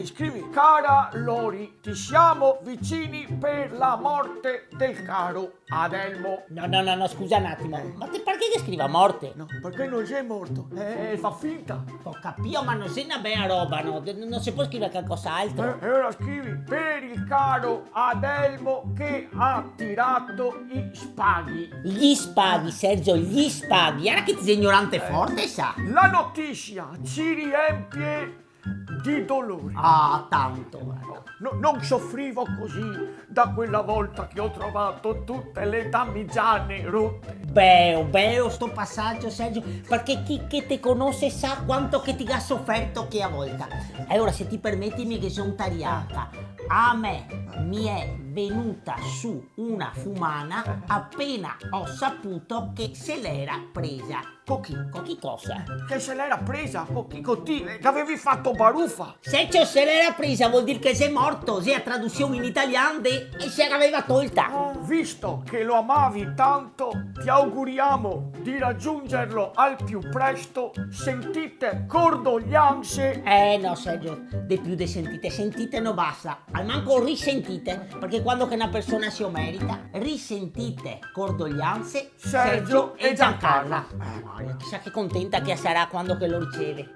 Scrivi. Cara Lori, ti siamo vicini per la morte del caro Adelmo. No, scusa un attimo. Ma te perché che scriva morte? No, perché non sei morto. Fa finta. Ho capito, ma non sei una bella roba, no? Non si può scrivere qualcos'altro. E ora scrivi per il caro Adelmo che ha tirato i spaghi. Gli spaghi, Sergio, gli spaghi. Era che ti sei ignorante forte, sa? La notizia ci riempie di dolore. Ah, tanto, guarda. Non soffrivo così da quella volta che ho trovato tutte le damigiane rotte. Bello sto passaggio, Sergio, perché chi che te conosce sa quanto che ti ha sofferto che a volta. E ora, se ti permettimi che sono tariata, a me mi è venuta su una fumana appena ho saputo che se l'era presa. Con chi cosa? Che se l'era presa con te, che avevi fatto baruffa. Sergio, se l'era presa vuol dire che sei morto, se a traduzione in italiano e se l'aveva tolta. Visto che lo amavi tanto, ti auguriamo di raggiungerlo al più presto. Sentite condoglianze. No, Sergio, di più di sentite non basta, al manco risentite, perché quando che una persona si merita, risentite condoglianze Sergio e Giancarla. Chissà che contenta che sarà quando che lo riceve.